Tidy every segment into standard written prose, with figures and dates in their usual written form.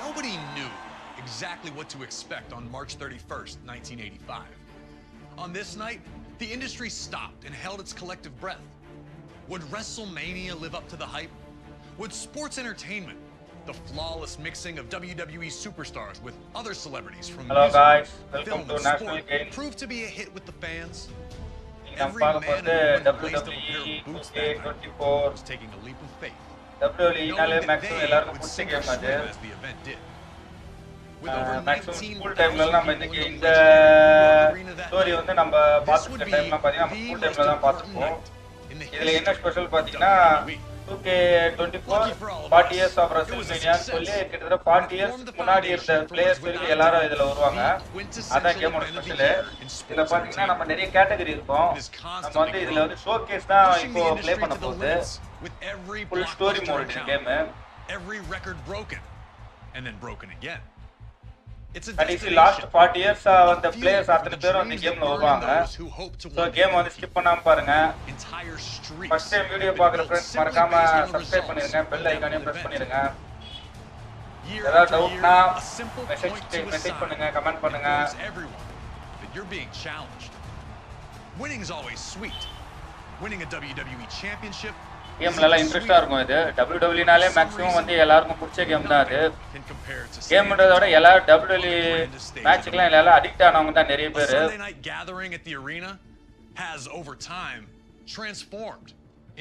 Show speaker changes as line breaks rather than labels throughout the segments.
Nobody knew exactly what to expect on March 31st, 1985. On this night, the industry stopped and held its collective breath. Would WrestleMania live up to the hype? Would sports entertainment, the flawless mixing of WWE superstars with other celebrities from music, film, and sport, prove to be a hit with the fans? Every man and woman who blazed up a pair of boots that night was taking a leap of faith, knowing that they would sink or swim as the event did. With over 19,000 people in the arena that night, this would be the most important night in the history of WWE.
2K24 40 years of WrestleMania சொல்லி கிட்டத்தட்ட 40 years முன்னாடி இருந்த players வரைக்கும் எல்லாரும் இதுல வருவாங்க. அதான் கேமோட ஸ்பெஷல். இதுல பாத்தீங்கன்னா நம்ம நிறைய கேட்டகரி இருக்கும். நம்ம வந்து இதுல வந்து ஷோகேஸ் தான் இப்போ ப்ளே பண்ண போகுது. Full story mode game.
Every record broken and then broken again.
And if you last 40 years the players அத்தனை பேரும் இந்த கேம்ல வருவாங்க. சோ கேம் வந்து ஸ்கிப் பண்ணாம பாருங்க. ஃபர்ஸ்ட் டைம் வீடியோ பார்க்குற फ्रेंड्स மறக்காம சப்ஸ்கிரைப் பண்ணிருங்க, பெல் ஐகானையும் பிரஸ் பண்ணிருங்க. ஏதாவது டவுட்னா மெசேஜ் பண்ணுங்க, கமெண்ட் பண்ணுங்க.
You're being challenged. Winning is always sweet. Winning a WWE championship
கேம்ல எல்லாம் இன்ட்ரெஸ்டா இருக்கும். இது WWE னாலே மேக்ஸिमम வந்து எல்லாருக்கும் பிடிச்ச கேம் தான் அது. கேம்ன்றத விட எல்லா WWE மேட்ச்க்குலாம் எல்லாரும் அடிக்ட் ஆனவங்க தான் நிறைய பேர்.
Sunday night gathering at the arena has over time transformed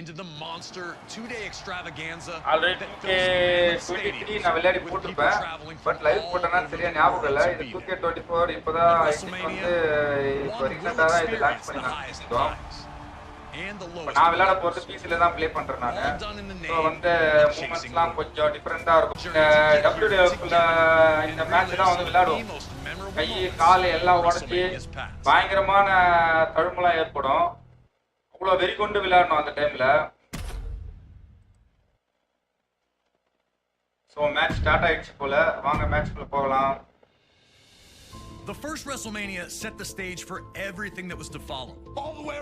into the monster 2-day extravaganza.
Already 23 நான் விளையாடி போட்டுப்பேன். பட் லைவ் போட்டனா சரியா ஞாபகம் இல்ல. இது 2K24 இப்போதான் வந்து இப்போ ரீசன்ட்டா தான் இது லான்ச் பண்ணிருக்காங்க. நான் விளையாட போறது பிசில தான் ப்ளே பண்றேன் நானு. சோ வந்து மூவ்மெண்ட்ஸ்லாம் கொஞ்சம் டிஃபரண்டா இருக்கும். WWE இந்த மேட்ச் தான் வந்து விளையாடுவோம். கை கால் எல்லாம் உடைச்சி பயங்கரமான தழும்பெல்லாம் ஏற்படும். அவ்வளவு வெறி கொண்டு விளையாடணும் அந்த டைம்ல. சோ மேட்ச் ஸ்டார்ட் ஆயிடுச்சு போல. வாங்க மேட்ச்க்குள்ள போகலாம்.
The first WrestleMania set the stage for everything that was to follow. All the way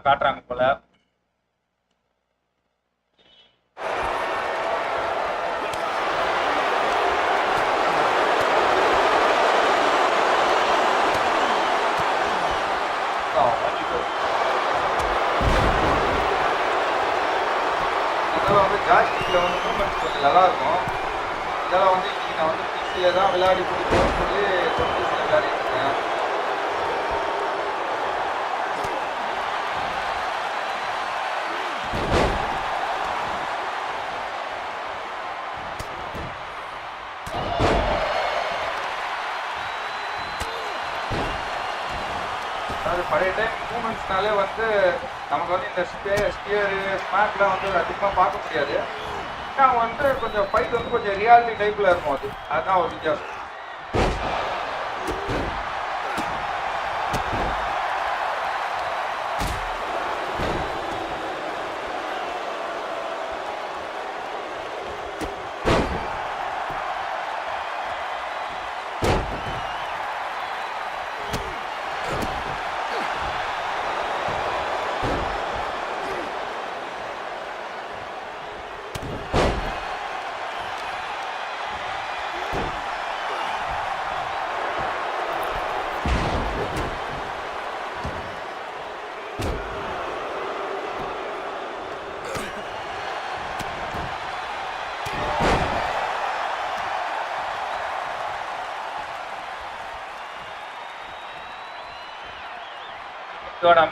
காட்டுறாங்க போல. இதெல்லாம் வந்து ஜாஸ்தியில் வந்து மூமெண்ட்ஸ் கொஞ்சம் நல்லா இருக்கும். இதெல்லாம் வந்து இன்னைக்கு நான் வந்து பிசியை தான் விளையாடி பிடிக்கணும்னு சொல்லி பிசியில் விளையாடிட்டு இருக்கேன். பழைய டைம் மூமெண்ட்ஸ்னாலே வந்து நமக்கு வந்து இந்த ஸ்பியர் ஸ்மாக்லாம் வந்து அதிகமாக பார்க்க முடியாது. ஆனால் வந்து கொஞ்சம் ஃபைட் வந்து கொஞ்சம் ரியாலிட்டி டைப்பில் இருக்கும். அதுதான் ஒரு வித்தியாசம்.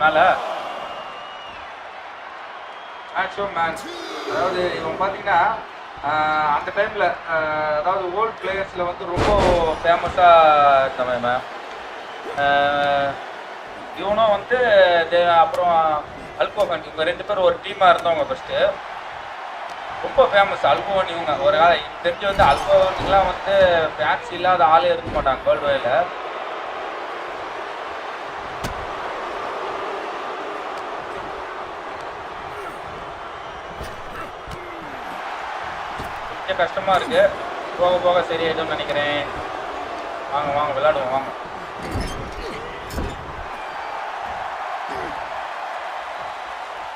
மேல மேட்ச். அதாவது இவன் பார்த்தீங்கன்னா அந்த டைமில் அதாவது ஓல்ட் பிளேயர்ஸில் வந்து ரொம்ப ஃபேமஸாக இருந்தவன் இவனும் வந்து அப்புறம் அல்கோஹன் இவங்க 2 பேரும் ஒரு டீமாக இருந்தவங்க ஃபஸ்ட்டு. ரொம்ப ஃபேமஸ் அல்கோஹன் இவங்க. ஒரு தெரிஞ்சு வந்து அல்கோஹனுக்குலாம் வந்து ஃபேன்ஸ் இல்லாத ஆளே இருக்க மாட்டாங்க வேர்ல்டு வைடில். கொஞ்சம் கஷ்டமாக இருக்குது, போக போக சரியாயிடும்னு நினைக்கிறேன். வாங்க வாங்க விளையாடுவோம் வாங்க.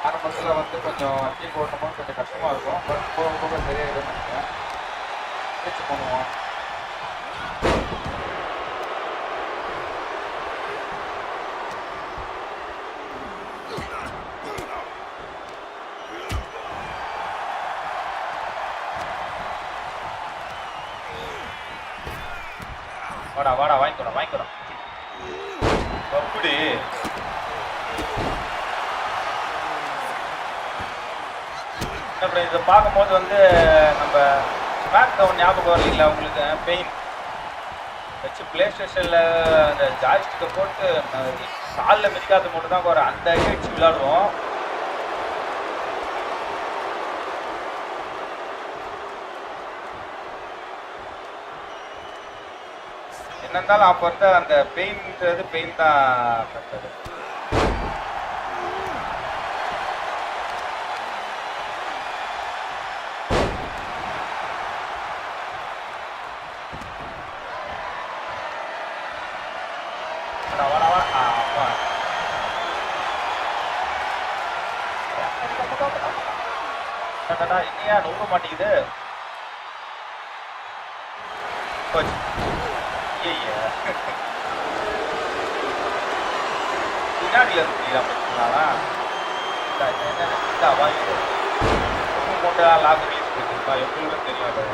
ஆரம்பத்தில் வந்து கொஞ்சம் டீம் ஓட்டமாக கொஞ்சம் கஷ்டமாக இருக்கும், பட் போக போக சரியாயிடும்னு நினைக்கிறேன். முயற்சி பண்ணுவோம். வாடா வாடா வாங்கிக்கிறோம் வாங்கிக்கிறோம். அப்படி அப்புறம் இதை பார்க்கும்போது வந்து நம்ம ஸ்மாக் டவுன் ஞாபகம் வரல உங்களுக்கு? பெயின் வச்சு பிளே ஸ்டேஷனில் அந்த ஜாய்ஸ்டிக்கை போட்டு காலில் மிதிக்காத மட்டும் தான் ஒரு அந்த அடி வச்சு விளையாடுவோம். என்ன இருந்தாலும் அப்போ வந்து அந்த பெயின்ன்றது பெயின் தான் கட்டது. என்னையா நூற மாட்டேங்குது? பின்னாடியில் இருக்கு அப்படிங்களா? என்ன வாங்கி போட்டு லாக் ரிலீஸ் பண்ணிருக்கா எப்படின்னு தெரியாது.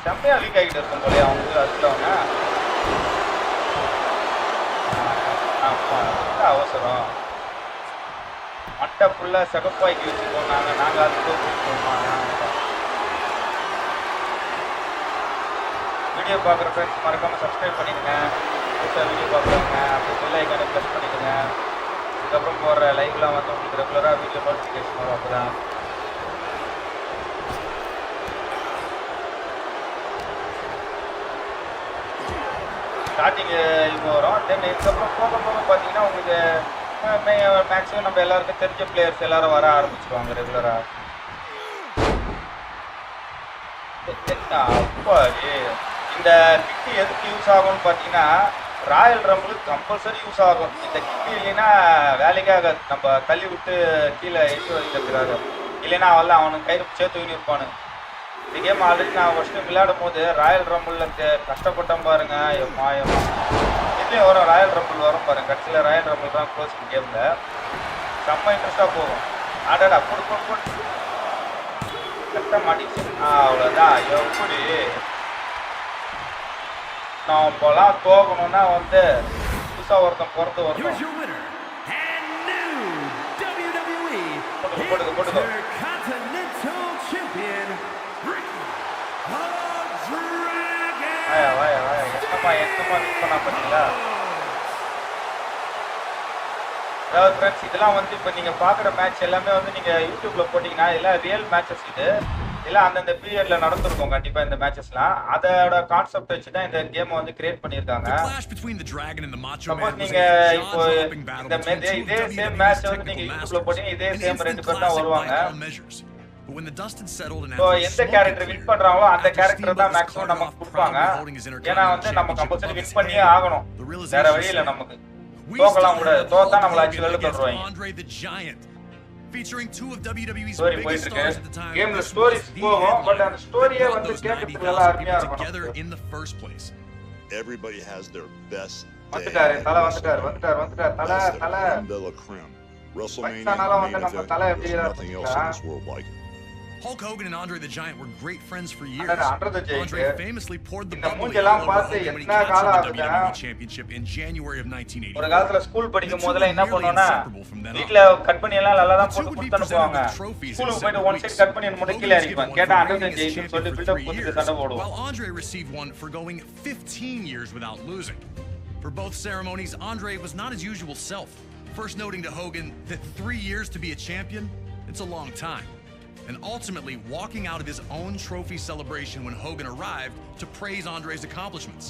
செம்மையா லீக் ஆகிட்டு இருக்கும் போலயே அவங்க அடிச்சவங்க. அவசரம் மட்டை ஃபுல்லாக சிகப்பாக்கி வச்சுருக்கோம் நாங்கள் அதுக்கு வீடியோ பார்க்குற ஃப்ரெண்ட்ஸ் மறக்காமல் சப்ஸ்கிரைப் பண்ணிடுங்க. புதுசாக வீடியோ பார்க்குறவங்க அப்படி பெல் ஐக்கானை ப்ரெஸ் பண்ணிடுங்க. அதுக்கப்புறம் போகிற லைவ்லாம் வந்து உங்களுக்கு ரெகுலராக வீடியோ நோட்டிஃபிகேஷன் வரும். அப்போ தான் ஸ்டார்டிங் இவங்க வரும். தென் இதுக்கப்புறம் போக போக பார்த்தீங்கன்னா உங்களுக்கு மேக்ஸிமம் நம்ம எல்லாருக்கும் தெரிஞ்ச பிளேயர்ஸ் எல்லாரும் வர ஆரம்பிச்சிருவாங்க ரெகுலராக. அப்போ இந்த கிட்டு எதுக்கு யூஸ் ஆகும்னு பார்த்தீங்கன்னா ராயல் ரம்பிளுக்கு கம்பல்சரி யூஸ் ஆகும். இந்த கிட்டு இல்லைன்னா வேலைக்காக நம்ம தள்ளி விட்டு கீழே எட்டு வைக்கிறாரு. இல்லைன்னா அவனுக்கு கையில் சேர்த்து இருப்பானு. இந்த கேம் ஆல்ரெடி நான் ஃபஸ்ட்டு விளையாடும் போது ராயல் ரம்பிளில் கஷ்டப்பட்டோம் பாருங்க. மாயமா இதுலேயும் வரும் ராயல் ரம்பிள் வரும் பாருங்க. கடைசியில் ராயல் ரம்பிள் தான் க்ளோசிங் கேமில் செம்ம இன்ட்ரெஸ்டாக போகும். ஆடாடா போட்டு போட்டு போட்டு கரெக்டாக மாட்டிச்சு. அவ்வளோதான். எப்படி நான் இப்போலாம் தோக்கணும்னா வந்து புதுசாக ஒருத்தன் பிறந்து வரணும். போட்டுக்க போட்டுக்க வாயா என்னமா மிஸ் பண்ணா பார்த்தீங்களா? அதாவது ஃப்ரெண்ட்ஸ் இதெல்லாம் வந்து இப்போ நீங்கள் பார்க்குற மேட்ச் எல்லாமே வந்து நீங்கள் யூடியூப்பில் போட்டிங்கன்னா இதெல்லாம் ரியல் மேட்சஸ். இதெல்லாம் அந்தந்த பீரியடில் நடந்துருக்கும் கண்டிப்பாக இந்த மேட்சஸ்லாம். அதோட கான்செப்ட் வச்சு தான் இந்த கேமை வந்து கிரியேட் பண்ணியிருக்காங்க. சப்போஸ் நீங்கள் இப்போ இதே சேம் மேட்ச் வந்து நீங்கள் யூடியூப்பில் போட்டிங்கன்னா இதே சேம் 2 பேர் தான் வருவாங்க. ஸோ எந்த கேரக்டர் வின் பண்ணுறாங்களோ அந்த கேரக்டர் தான் மேக்ஸிமம் நமக்கு கொடுப்பாங்க. ஏன்னா வந்து நம்ம கம்பல்சரி வின் பண்ணியே ஆகணும், வேற வழி இல்லை. நமக்கு தோக்கலாம் கூடாது, தோத்தா நம்மள அச்சு வெளில தள்ளுவாங்க. ஸ்டோரி போயிட்டு இருக்கு. கேம்ல ஸ்டோரிஸ் போகும், பட் அந்த ஸ்டோரியே வந்து கேட்கறதுக்கு நல்லா அருமையா இருக்கும்.
Everybody has their best
வந்துட்டாரு தல
WrestleMania main event. There's nothing else in this world like it.
Hulk Hogan and Andre the Giant were great friends for years. Andre famously poured the bubbly all over Hogan when he captured the WWE Championship in January of 1984.
ஒரு காலத்துல school படிக்கும் போதெல்லாம் என்ன பண்ணுவோம்னா வீட்ல cut பண்ணி எல்லாம் நல்லா தான் போட்டு கொடுத்து அனுப்புவாங்க. ஸ்கூலுக்கு போயிட்டு ஒன் சைடு கட் பண்ணி மட்டும் கீழ அடிப்பாங்க. கேட்டா அண்டர் ஜெயிச்சு சொல்லி பில்ட் அப் கொடுத்து சண்டை போடுவோம்.
While Andre received one for going 15 years without losing. For both ceremonies, Andre was not his usual self, first noting to Hogan that 3 years to be a champion, it's a long time. And ultimately walking out of his own trophy celebration when Hogan arrived to praise Andre's accomplishments.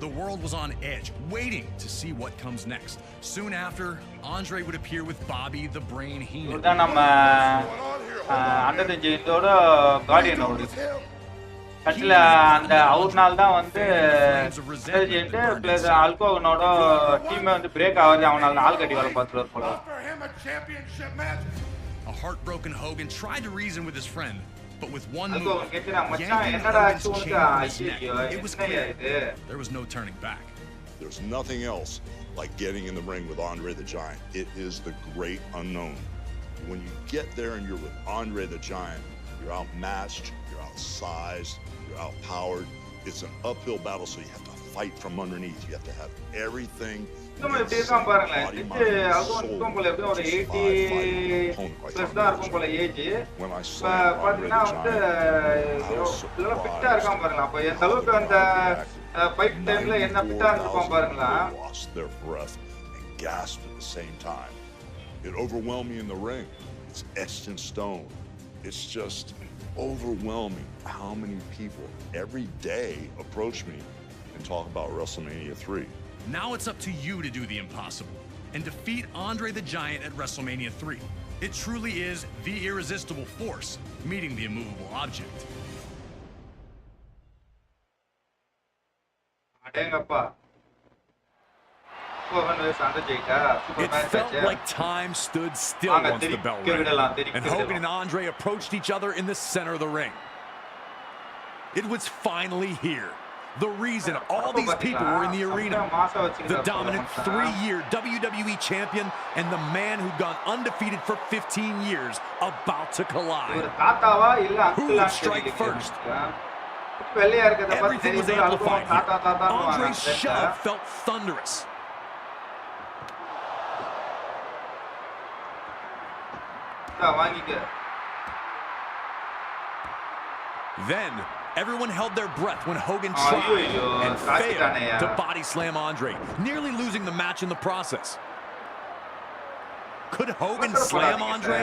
The world was on edge, waiting to see what comes next. Soon after, Andre would appear with Bobby the Brain Heenan.
Under the Giantோட guardian ஓடுது. கட்ல அந்த அவுட்னால தான் வந்து giant plus ஆல்கோனோட டீமே வந்து break ஆகுது. அவனால ஆள் கட்டி வர பார்த்துட்டு போல.
A heartbroken Hogan tried to reason with his friend, but with one move, it was clear there was no turning back.
There's nothing else like getting in the ring with Andre the Giant. It is the great unknown. When you get there and you're with Andre the Giant, you're outmatched, you're outsized, you're outpowered. It's an uphill battle, so you have to fight from underneath. You have to have everything.
நம்ம இப்படி இருக்கான் பாருங்களேன். இது அதுவும் போல எப்படி ஒரு 80 plus தான் இருக்கும் போல ஏஜ். பாத்தீங்கன்னா வந்து எல்லாம் ஃபிட்டா இருக்கான் பாருங்களா. அப்ப எந்த அளவுக்கு அந்த ஃபைட் டைம்ல என்ன ஃபிட்டா இருப்பான் பாருங்களா.
Lost their breath and gasped at the same time. It overwhelmed me in the ring. It's etched in stone. It's just overwhelming how many people every day approach me and talk about WrestleMania 3.
Now it's up to you to do the impossible and defeat Andre the Giant at WrestleMania 3. It truly is the irresistible force meeting the immovable object.
It felt like time stood still once the bell rang, and Hogan and Andre approached each other in the center of the ring. It was finally here. The reason all these people were in the arena. The dominant 3-year WWE champion and the man who'd gone undefeated for 15 years about to collide. Who would strike first? Everything was amplified here. Andre's shove felt thunderous. Then everyone held their breath when Hogan tried and failed to body slam Andre, nearly losing the match in the process. Could Hogan slam Andre?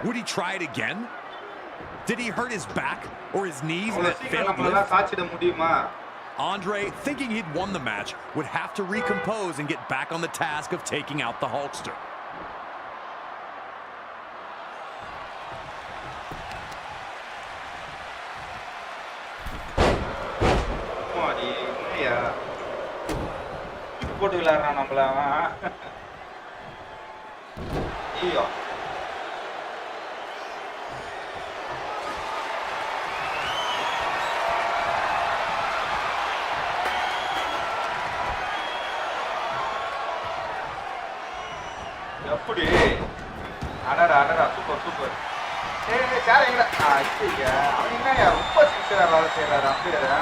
Would he try it again? Did he hurt his back or his knees in that failed lift? Andre, thinking he'd won the match, would have to recompose and get back on the task of taking out the Hulkster.
போட்டு விளையாடுறான் நம்மள ஐயோ எப்படி அடடா super super. Sir எங்கடா அவன் என்ன ரொம்ப சின்சியரா வேலை செய்யறாரு. அப்படியா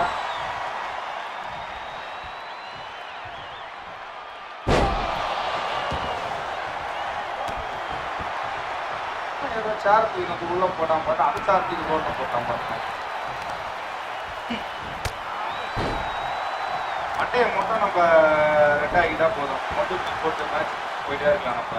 சார் தூக்கி உள்ள போட்டான் பாட்டு அது சார் தூக்கி ரோட்ல போட்டான் பாட்டு. மட்டையை மட்டும் நம்ம ரெண்டாகிட்டா போதும். மட்டும் போட்டு மேட்ச் போயிட்டே இருக்கலாம் நம்ம.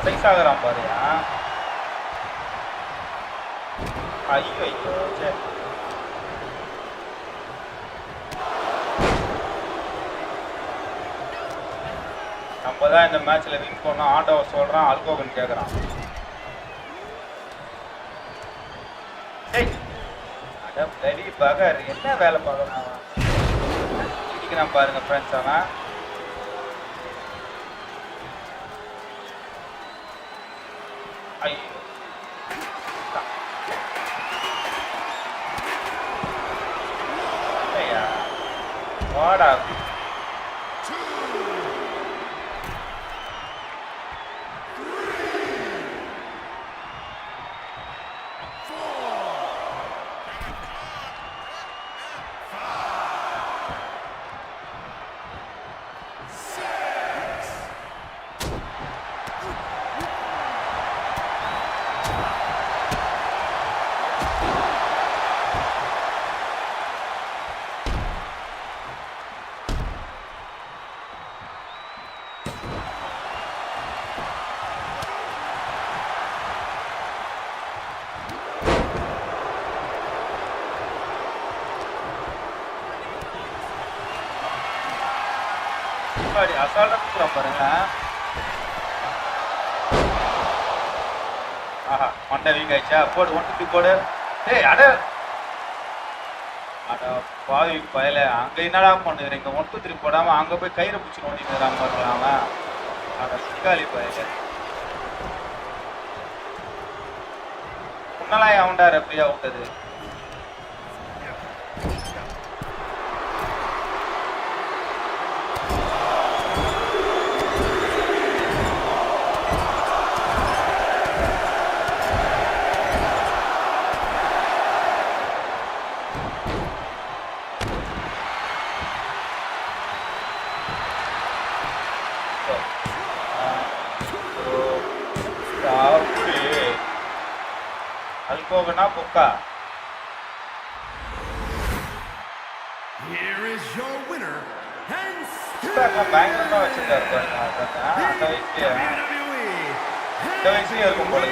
சைஸ் ஆகிறான் பாருயா. ஐயோ ஐயோ சரி. நம்ம தான் இந்த மேட்ச்ல வின் பண்ணோம். ஆட்டோவை சொல்றான், அல்கோகன் கேட்கறான். அட பெரிய பகர் என்ன வேலை பார்க்கறான். இடிக்கிறான் பாருங்க ஃப்ரெண்ட்ஸ். அவன் ஐயா வாடா அசால்ட்டா பாருங்க. ஆஹா மண்டை வீங்க ஆயிடுச்சா போடு 1 2 போடு. டேய் அட பாவி பயல அங்க என்னடா பண்ணுறீங்க 1 2 3 போடாம அங்க போய் கயிறு பிடிச்சி நோண்டிக்கிறான் பாருங்க அவன். அட சிக்காளி பயல முன்னெல்லாம் அவன்டா ரெஃப்ரியா விட்டது.
Here is your winner and
பயங்கரமா வச்சிருக்காரு இந்த வயசுலயே இருக்கும் போல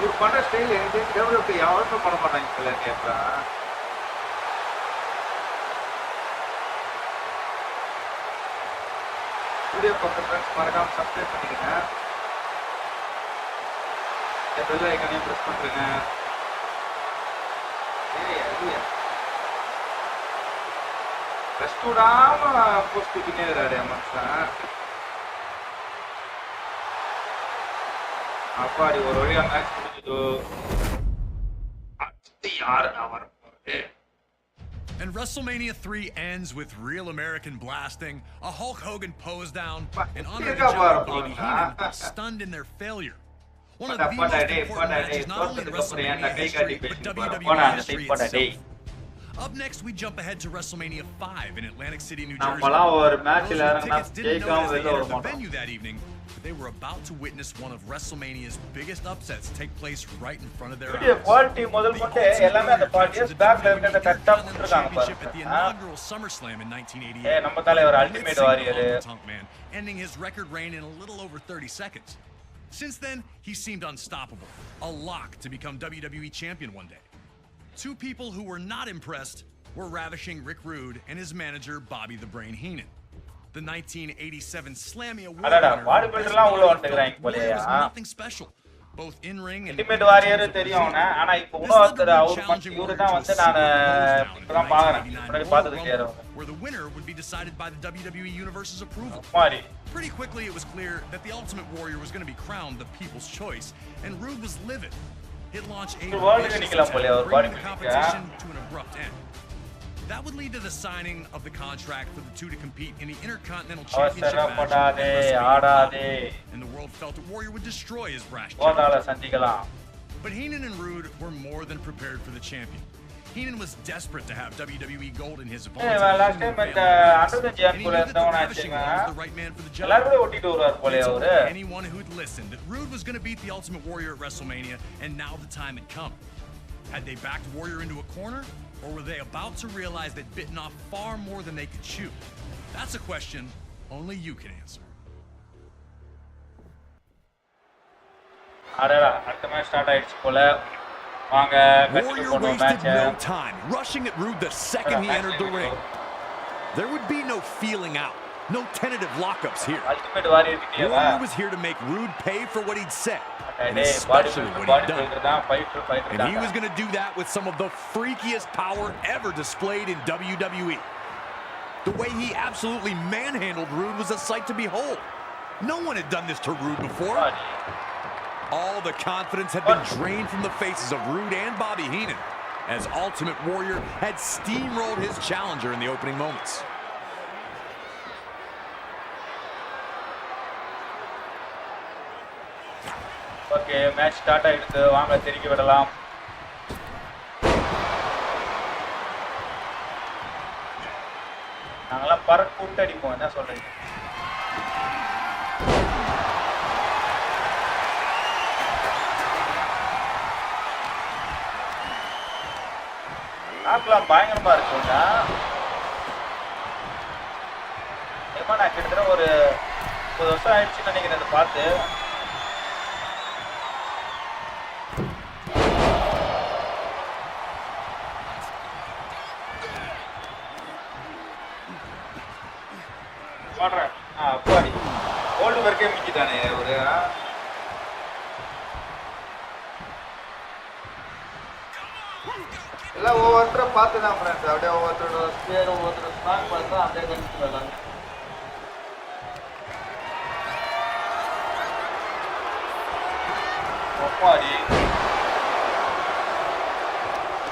இவர் பண்ற ஸ்டைல் எனக்கு டெவலப் யாருமே பண்ண மாட்டாங்க கேட்பா. வீடியோ பார்க்குற ஃப்ரெண்ட்ஸ் மறக்காம சப்ஸ்கிரைப் பண்ணிக்கங்க. பெல் ஐக்கானையும் ப்ரெஸ் பண்ணுறேங்க. ரெஸ்ட் விடாம போஸ்ட் தூக்கினே இருக்கிறாரு மனுஷன். அப்பாடி ஒரு வழியா மேட்ச் முடிஞ்சது. யாரு அவர்
And WrestleMania 3 ends with real American blasting, a Hulk Hogan pose down, and Andre the Giant Bobby Heenan stunned in their failure. One of the most important matches not only in WrestleMania history, but WWE history itself. Up next, we jump ahead to WrestleMania 5 in Atlantic City, New Jersey. Those tickets didn't know as they entered the venue that evening, but they were about to witness one of WrestleMania's biggest upsets take place right in front of their eyes.
The
championship at the inaugural SummerSlam in 1988. Tunk Man, ending his record reign in a little over 30 seconds. Since then, he seemed unstoppable, a lock to become WWE champion one day. Two people who were not impressed were ravishing Rick Rude and his manager Bobby the Brain Heenan. The 1987 Slammy Award winner was nothing special, both in ring and where the winner would be decided by the WWE Universe's approval. Pretty quickly, it was clear that the Ultimate Warrior was going to be crowned the People's Choice, and Rude was livid. It launched a vicious attack, bringing the competition to an abrupt end. That would lead to the signing of the contract for the two to compete in the Intercontinental Championship match at WrestleMania, and the world felt that Warrior would destroy his brash championship. But Heenan and Rude were more than prepared for the champion. Heenan was desperate to have WWE gold in his
last
opponent's
time at under the
and
giant
he
pool
knew
and
that the
down
ravishing one was the right man for the job.
எல்லாரும் கூட ஓட்டிட்டு வருவார் போல
He told
அவரு
anyone who'd listened that Rude was going to beat the Ultimate Warrior at WrestleMania, and now the time had come. Had they backed Warrior into a corner, or were they about to realize they'd bitten off far more than they could chew? That's a question only you can answer.
அடடா அடுத்த match start ஆயிடுச்சு போல வாங்க continue பண்ணுவோம் மேட்சை
no time rushing at Rude the second he entered the ring. There would be no feeling out, no tentative lockups here.
Ultimate warrior கிட்டேவா
Warrior was here to make Rude pay for what he'd said, and especially what he'd done.
தான் fighter
And he was going to do that with some of the freakiest power ever displayed in WWE. The way he absolutely manhandled Rude was a sight to behold. No one had done this to Rude before. All the confidence had been drained from the faces of Rude and Bobby Heenan, as Ultimate Warrior had steamrolled his challenger in the opening moments.
Okay match start ஆயிடுது வாங்க திருப்பி விடலாம் நாங்கெல்லாம் பறக்க விட்டு அடிப்போம் என்ன சொல்றீங்க பார்க்கலாம் பயங்கரமா இருக்குங்க ஏமா நான் கிட்டத்தட்ட ஒரு 30 வருஷம் ஆயிடுச்சுன்னு நினைக்கிறேன் இதை பார்த்து பாடுறேன் அப்பாடி கோல்டு வரைக்கே மிக்கிட்டானே ஒரு எல்லாம் ஒவ்வொருத்தரை பார்த்து தான் ஃப்ரெண்ட்ஸ் அப்படியே ஒவ்வொருத்தரோட ஸ்பேர் ஒவ்வொருத்தரோட ஸ்டாக் பார்த்து தான் அப்படியே கணிச்சு வரலாங்க ஒப்பாடி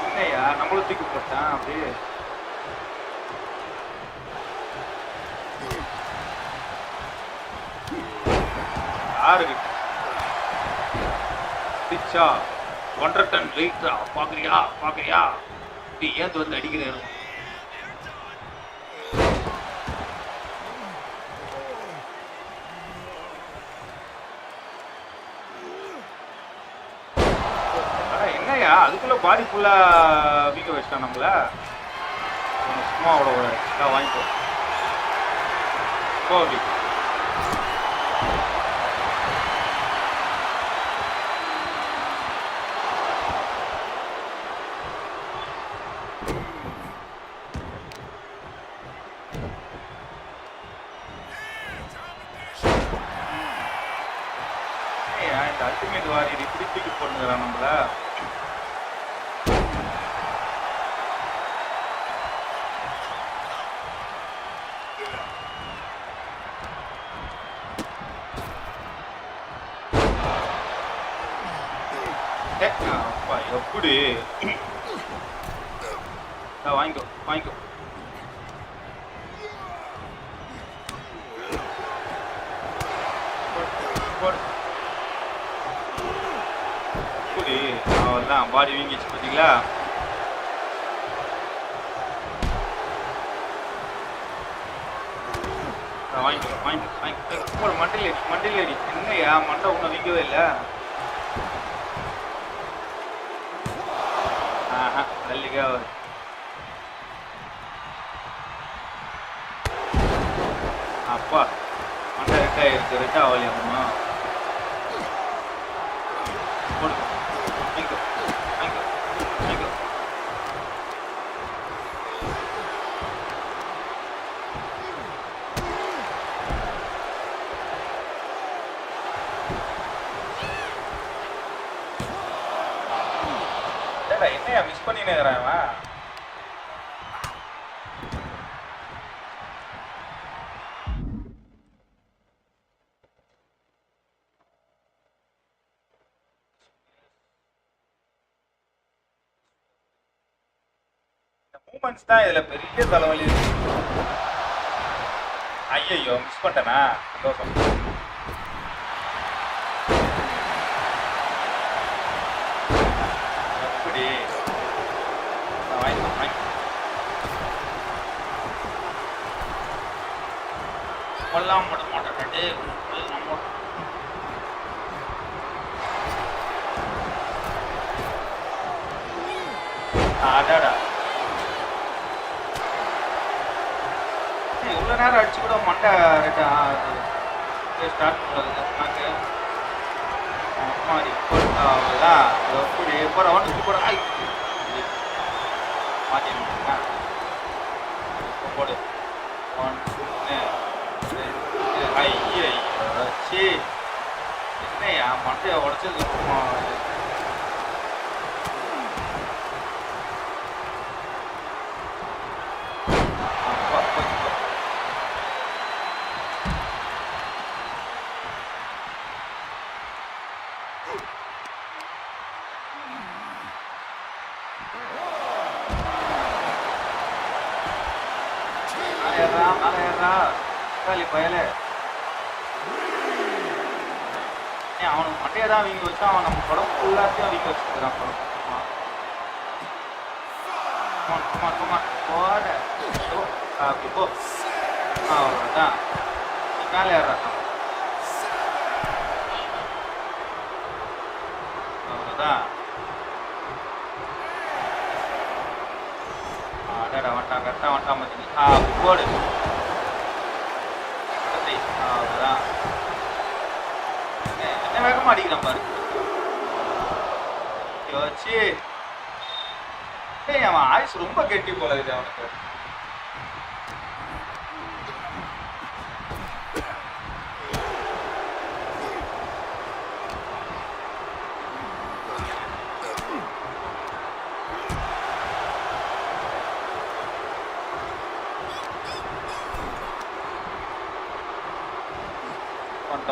இல்லையா நம்மளும் தூக்கி போட்டான் அப்படியே யாருக்கு பிச்சா 1 டன் வெயிட் பாக்குறியா நீ ஏன் வந்து அடிக்கிறேன் என்னையா அதுக்குள்ள பாடி ஃபுல்லா வீக்க வச்சிட்டான் நம்மள சும்மா அவ்வளோ வாங்கிக்கோ கோபி அல்டிமேட் வாரியர் இப்படி தூக்கி போட்டுங்கிறான் நம்மள எப்படி வாங்கிக்கோ அவ்வளோதான் பாடி வீங்கிச்சு பார்த்தீங்களா வாங்கிக்கோ மண்டையில் அடி என்னையா மண்டை ஒன்றும் வீங்கவே இல்லை நல்லிக்கா அப்பா மண்டை ரெட்டா ஆகலையாமா என்னையா மிஸ் பண்ணினேங்கிறான் மூமெண்ட்ஸ் தான் இதுல பெரிய தலைவலி ஐயோ மிஸ் பண்ணிட்டேனா சந்தோஷம் எப்படி கொல்லாம் விட மாட்டேன். அடாடா இவ்வளோ நேரம் அடிச்சு கூட மண்டை ஸ்டார்ட் பண்ணுறது அவ்வளோதான் எப்போ ரவுண்டு கூட மாற்றிருக்கா போடு 1 2 ஐயோ சி என்னையா மண்டையை உடச்சது பயல அவனுக்கு மண்டையை தான் வீங்க வச்சா அவன் நம்ம படம் ஃபுல்லாத்தையும் வீங்க வச்சுக்கிறான் போட அப்படி போ அவ்வளோதான் நீ மேலே ஏறான் அவ்வளோதான் அடடா வந்துட்டான் கரெக்டாக வந்துட்டான் பார்த்தி போடு அவ்வளோதான் என்ன வேகமாக அடிக்கிறான் பாரு யோசிச்சு அவன் ஆயுஸ் ரொம்ப கெட்டி போல இது அவனுக்கு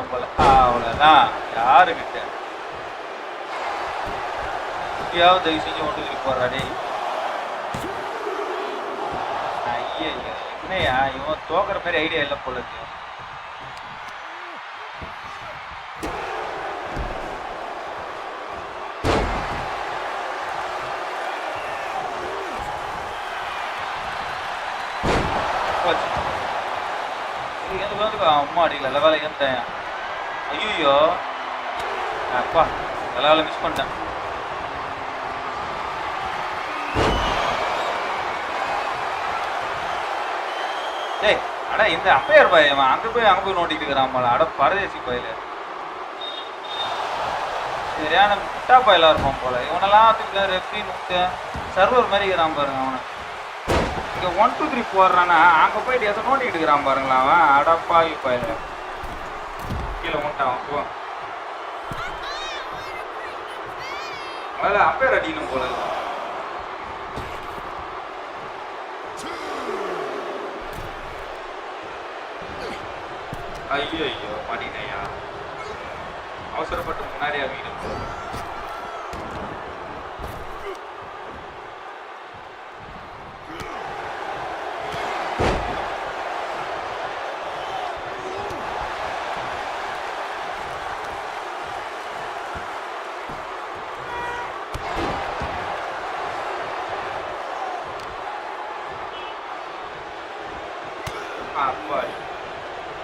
போல அவ்வளோதான் யாருக்கிட்ட எப்படியாவது தயவு செஞ்சு ஒன்று போறாடே ஐயா என்னையா இவன் தோக்குற மாதிரி ஐடியா இல்லை போல இருக்கு அம்மா அடிக்கல நல்ல வேலை ஏன் ஐயோ அப்பா நல்ல வேலை மிஸ் பண்ணிட்டேன் டேய் அடா இந்த அம்பையர் பாய் அவன் அங்கே போய் நோண்டிட்டு இருக்கிறான் அட பரதேசி பாயில சரியான முட்டா பாயிலா இருப்பான் போல இவனெல்லாம் தூக்கி ரெஃப்ரி நூத்து சர்வர் மாதிரி இருக்கிறான் பாருங்க அவனை இங்கே 1 2 3 போடுறானா அங்கே போயிட்டு எதை நோண்டிக்கிட்டு இருக்கிறான் பாருங்களா அவன் அடப்பாவி பாயில கீழே முட்டான் போ அதில் அம்பையர் அடிக்கணும் போல ஐயோ ஐயோ மாட்டினையா அவசரப்பட்டு முன்னாடியே வீடு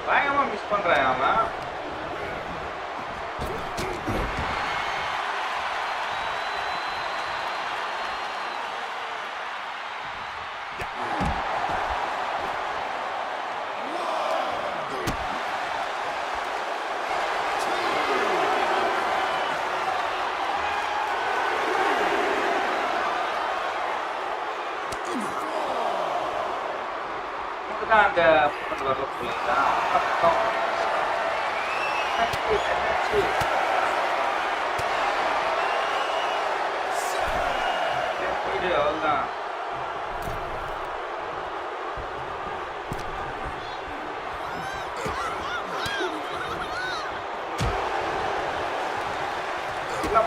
பயங்கரமா மிஸ் பண்றான் அவன் அந்த அவ்வளோதான்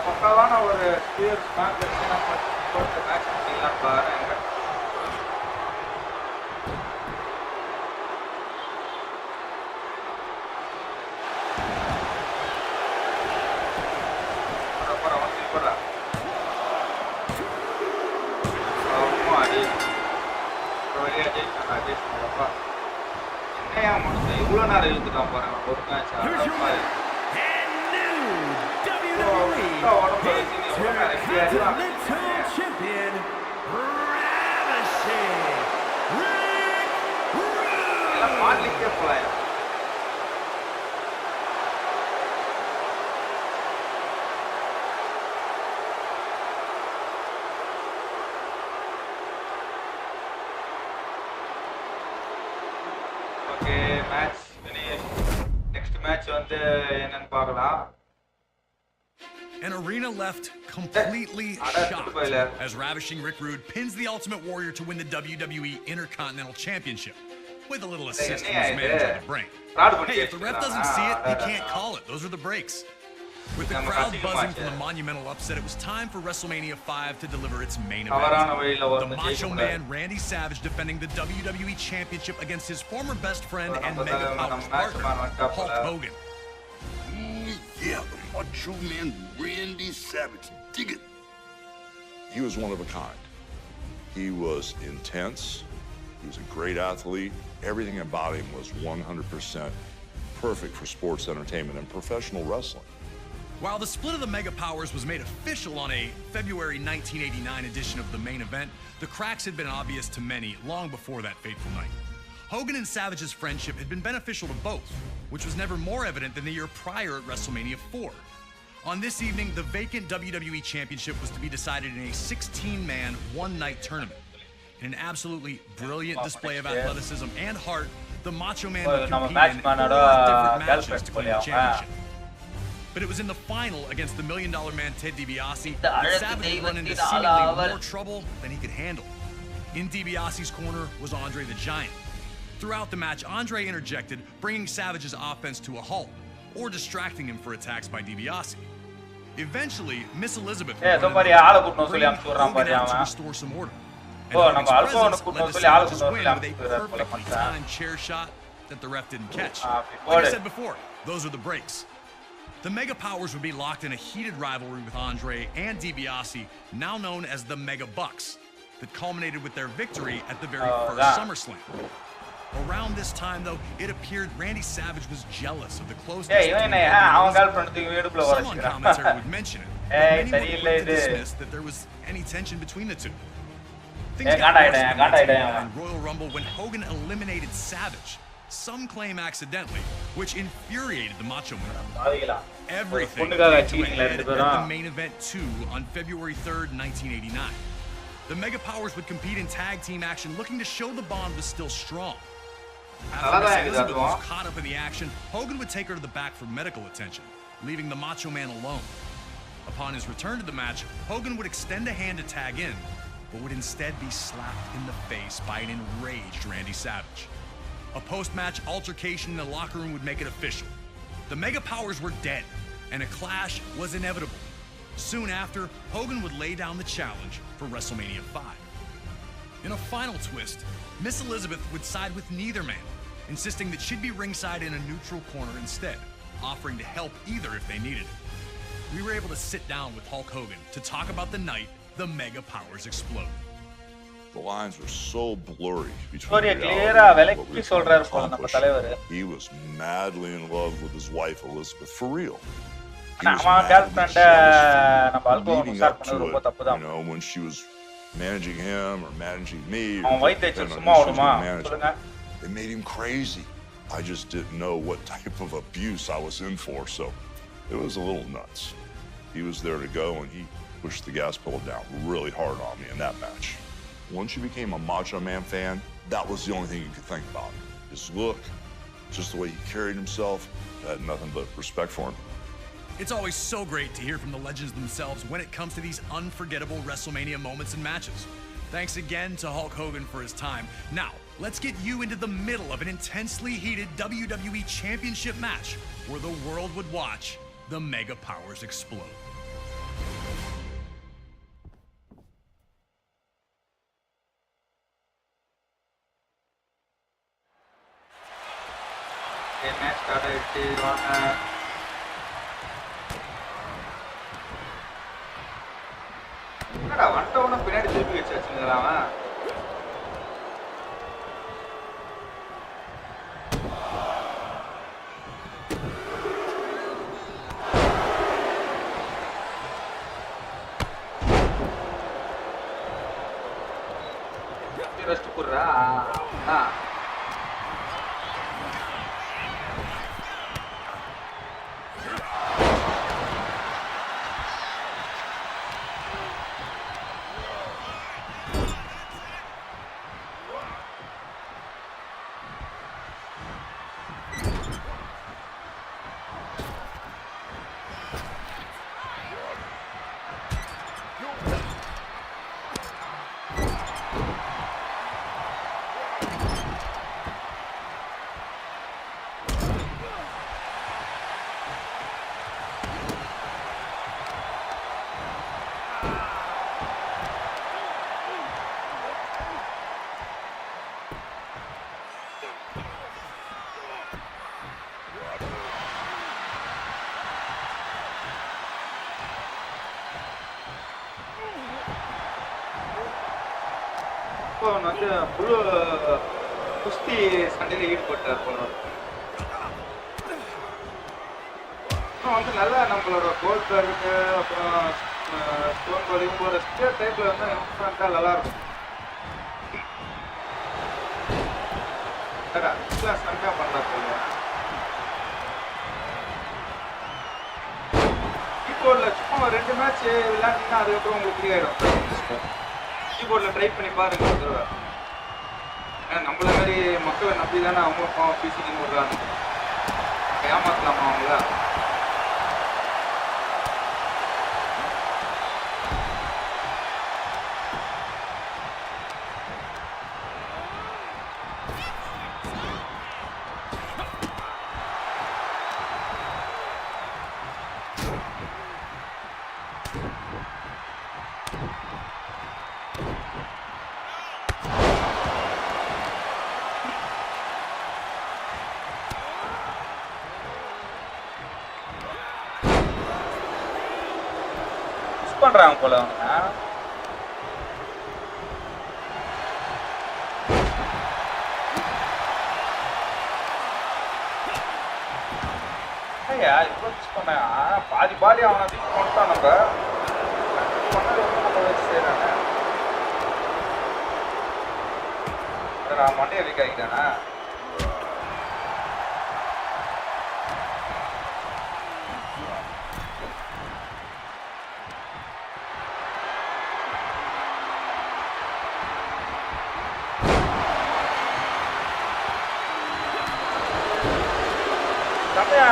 பக்காவான ஒரு ஸ்பியர் மேட்ச் பண்ணிக்கலாம் பாருங்க என்னையா மனசு இவ்வளவு நேரம் இழுத்துட்டான் பாருங்க ஒரு match
And new WWE Intercontinental Champion, Ravishing Rick Rude.
எல்லாம் மாடலிங்கே போலாம். Match finish. Next match வந்து என்னன்னு பார்க்கலாம்.
An arena left completely shocked as Ravishing Rick Rude pins the Ultimate Warrior to win the WWE Intercontinental Championship with a little assist from his manager at the brink. Hey, if the ref doesn't see it, he can't call it. Those are the breaks. With the crowd buzzing from the monumental upset, it was time for WrestleMania 5 to deliver its main event. The Macho Man Randy Savage defending the WWE Championship against his former best friend and Mega Powers partner, Hulk Hogan.
Yeah, the Macho Man Randy Savage. Dig it. He was one of a kind. He was intense. He was a great athlete. Everything about him was 100% perfect for sports entertainment and professional wrestling.
While the split of the Mega Powers was made official on a February 1989 edition of the main event, the cracks had been obvious to many long before that fateful night. Hogan and Savage's friendship had been beneficial to both, which was never more evident than the year prior at WrestleMania 4. On this evening, the vacant WWE Championship was to be decided in a 16-man, one-night tournament. In an absolutely brilliant display of athleticism and heart, the Macho Man would compete in 4 different matches to claim the championship. But it was in the final against the $1 Million Man Ted DiBiase that Savage would run into seemingly more trouble than he could handle. In DiBiase's corner was Andre the Giant. Throughout the match, Andre interjected, bringing Savage's offense to a halt, or distracting him for attacks by DiBiase. Eventually, Miss Elizabeth would bringing Hogan out to restore some order. And Hogan's presence led to Savage's win with a perfectly timed chair shot that the ref didn't catch. Like I said before, those are the breaks. The Mega Powers would be locked in a heated rivalry with Andre and DiBiase, now known as the Mega Bucks, that culminated with their victory at the very first SummerSlam. Around this time, though, it appeared Randy Savage was jealous of the closeness between Someone commentary would mention it, but many would quick to dismiss that there was any tension between the two. Things got worse in the 1989 Royal Rumble when Hogan eliminated Savage. Some claim accidentally, which infuriated the Macho Man. Everything came to a head at the main event 2 on February 3rd, 1989. The Mega Powers would compete in tag team action, looking to show the bond was still strong. After Miss Elizabeth was caught up in the action, Hogan would take her to the back for medical attention, leaving the Macho Man alone. Upon his return to the match, Hogan would extend a hand to tag in, but would instead be slapped in the face by an enraged Randy Savage. A post-match altercation in the locker room would make it official. The Mega Powers were dead, and a clash was inevitable. Soon after, Hogan would lay down the challenge for WrestleMania 5. In a final twist, Miss Elizabeth would side with neither man, insisting that she'd be ringside in a neutral corner instead, offering to help either if they needed it. We were able to sit down with Hulk Hogan to talk about the night the Mega Powers exploded.
The lines were so blurry between reality and what we were trying to accomplish. He was madly in love with his wife Elizabeth, for real. He was madly jealous leading up to it, you know, when she was managing him or managing me, or it made him crazy. I just didn't know what type of abuse I was in for, so it was a little nuts. He was there to go, and he pushed the gas pedal down really hard on me in that match. Once you became a Macho Man fan, that was the only thing you could think about. His look, just the way he carried himself, I had nothing but respect for him.
It's always so great to hear from the legends themselves when it comes to these unforgettable WrestleMania moments and matches. Thanks again to Hulk Hogan for his time. Now, let's get you into the middle of an intensely heated WWE Championship match where the world would watch the Mega Powers explode.
Match started on என்னடா வந்தவன பின்னாடி திருப்பி வச்சாச்சுங்கடா அவன் கொஞ்சம் rest போடுறா வந்து முழு குஸ்தி சண்டையில ஈடுபட்டார் போல வந்து நல்லா நம்மளோட கோல்ட் பேருக்கு அப்புறம் ஸ்டோன் கோல் இவங்களோட ஸ்டேட் டைப்ல வந்து இன்ஃப்ளூயன்ஸா நல்லா இருக்கும் செம்மையா பண்றா போல கீபோர்ட்ல சும்மா 2 மேட்ச் விளையாண்டிங்கன்னா அதுக்கப்புறம் உங்களுக்கு ஃப்ரீ ஆயிடும் கீபோர்டில் ட்ரை பண்ணி பாருங்க ஒரு தடவை ஏன்னா நம்மள மாதிரி மக்களை நம்பி தானே அவங்க பிசிக்கு விடுறாங்க ஏமாத்தலாமா அவங்கள பண்றாங்க போல அவங்க ஐயா இப்போ மிஸ் பண்ண பாதி பாடி அவனை தூக்கி கொண்டுட்டான் நம்ம பண்ணது வந்து நம்ம வச்சு செய்யறாங்க நான் மண்டையை வீக் ஆகிட்டானா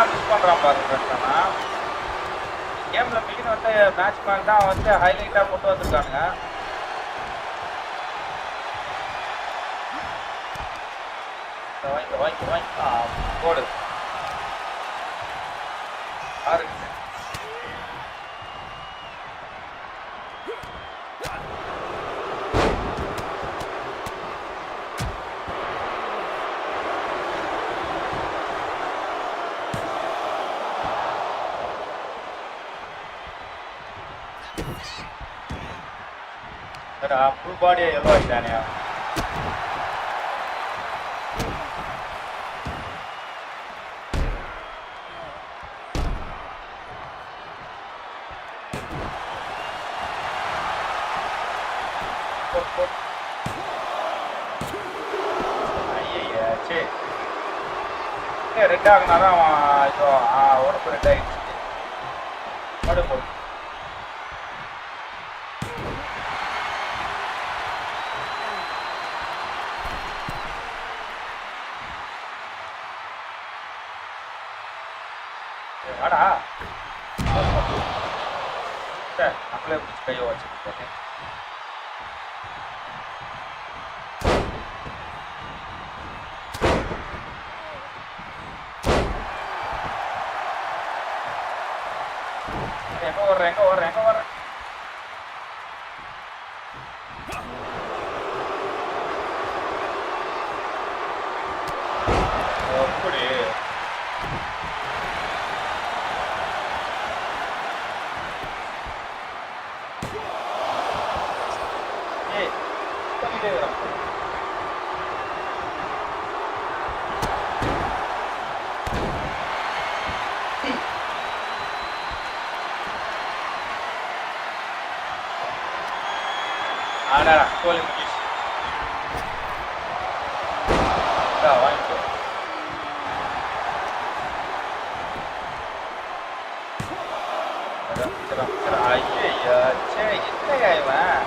மிஸ் பண்ணுறான் பாருங்க கேமில் மெயின் வந்து மேட்ச் மேன் தான் வந்து ஹைலைட்டாக கொண்டு வந்திருக்கானுங்க வாங்கி போடு யாருக்கு full body yellow ஆயிட்டானே ஐயா சே ரெட் ஆகுனாதான் அவன் இதோ உடம்பு ரெட் ஆயிடுச்சு போடு வாடா நம்மளே பிடிச்சி கையை வச்சுக்கிட்டே எங்க வர்றேன் அப்படி Ada, boleh mungkin. ஐயோ சே என்னையா இவன்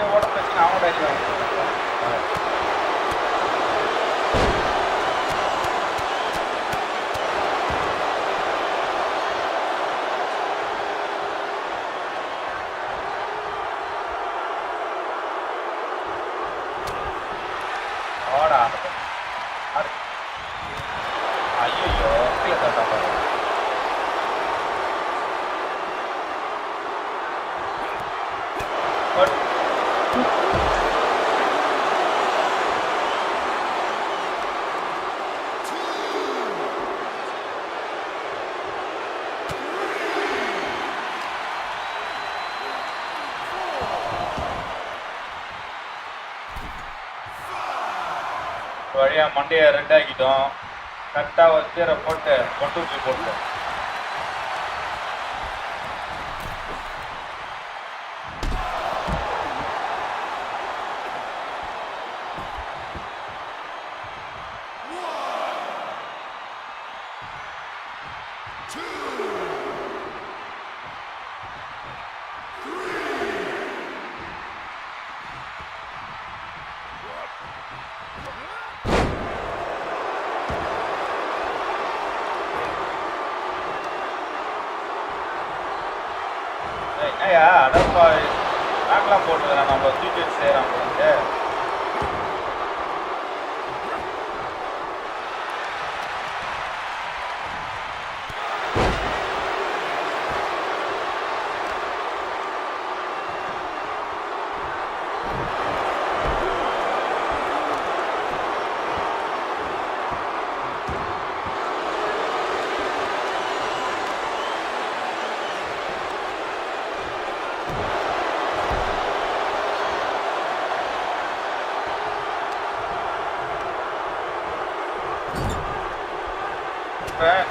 உடம்பு வச்சு அவனோட ஐயோ கீழே தட்டா பாரு வழியா மண்டையை ரெண்டாக்கிட்டோம் கரெக்டாக ஒரு கீரை போட்டு கொண்டு போட்டு என்னையா அடப்பா நாக்கெல்லாம் போட்டுக்கிறேன் நம்ம தூக்கி செய்கிறான் வந்து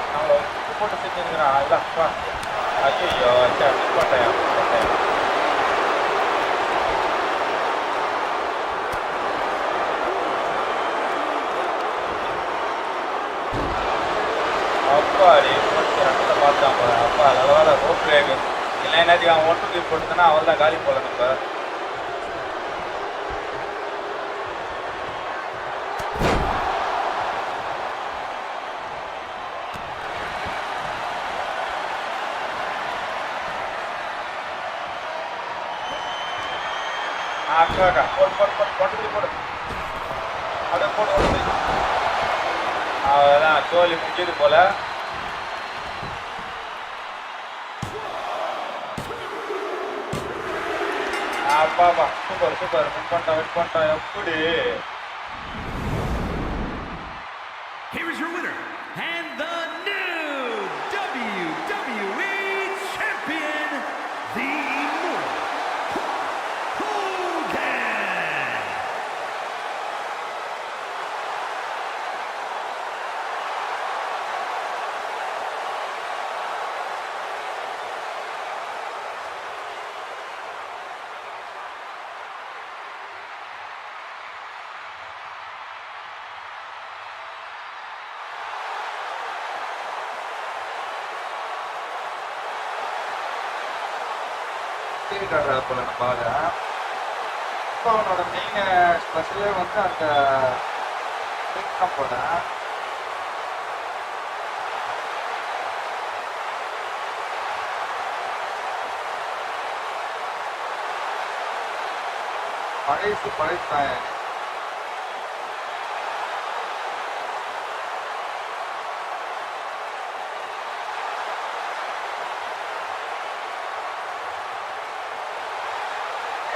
நம்மளை போட்டு செஞ்சுருக்கிறான் இல்லப்பா ஐயோ சரி போட்டேன் அப்பா அடி போட்டு ரெண்டு பார்த்தான் போல அப்பா நல்ல ரோப் பிரேக் இல்லை என்னத்துக்கு அவன் ஒன்று போட்டுதுன்னா அவள் தான் காலி போல நம்ம அக்கா போட்டு அப்படியே போட்டு அவதான் கோழி முடிஞ்சது போல அப்பாப்பா சூப்பர் வின் பண்ணிட்டோம் எப்படி
Here is your winner and the new WWE champion, the
காட்டுறது போல நம்ம இப்போ அவனோட மெயின் ஸ்பெஷலே வந்து அந்த தான் போல பழைய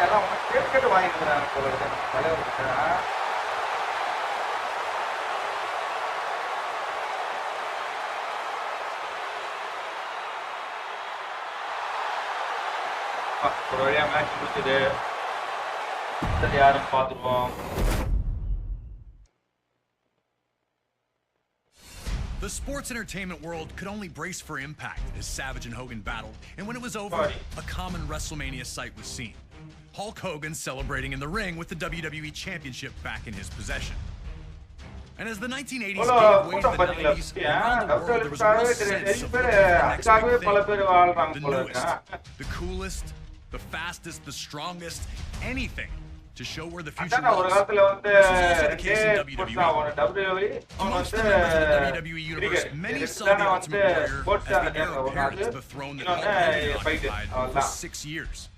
எல்லாம் ஒன்று கேட்டு வாங்கிக்கிறாங்க போல இருக்கு தலைவர்கிட்ட ஒரு வழியாக மேட்ச் முடிச்சது சரி யாரும் பார்த்துருவோம்.
The sports entertainment world could only brace for impact as Savage and Hogan battled, and when it was over, a common WrestleMania sight was seen. Hulk Hogan celebrating in the ring with the WWE Championship back in his possession. And as the 1980s gave way to the 90s, around the world there was a real sense of looking for the next big thing. The newest, the coolest, the fastest, the strongest, anything to show where the future was. This was also the case in WWE. Amongst the members of the WWE universe, many saw the Ultimate Warrior as the heir apparent to the throne that Hulk Hogan occupied for 6 years.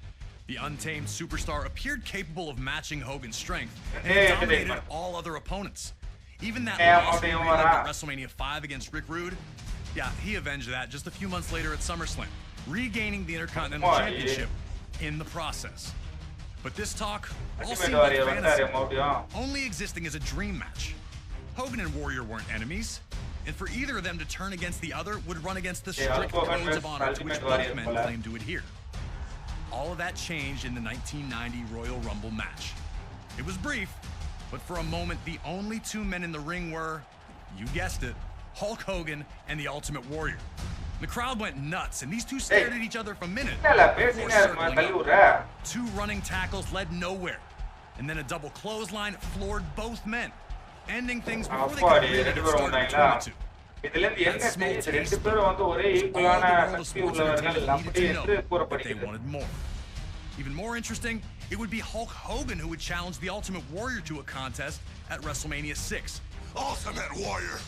The untamed superstar appeared capable of matching Hogan's strength and dominated all other opponents. Even that loss he made at WrestleMania 5 against Rick Rude, yeah, he avenged that just a few months later at SummerSlam, regaining the Intercontinental Championship in the process. But this talk all seemed like fantasy, only existing as a dream match. Hogan and Warrior weren't enemies, and for either of them to turn against the other would run against the strict codes of honor to which both men claimed to adhere. All of that changed in the 1990 Royal Rumble match. It was brief, but for a moment, the only two men in the ring were, you guessed it, Hulk Hogan and the Ultimate Warrior. The crowd went nuts, and these two stared at each other for a minute before circling up. 2 running tackles led nowhere, and then a double clothesline floored both men, ending things before they could really get started between the two. That small taste, but all the world of sports entertainment needed to know that they wanted more. Even more interesting, it would be Hulk Hogan who would challenge the Ultimate Warrior to a contest at WrestleMania 6.
Ultimate Warrior,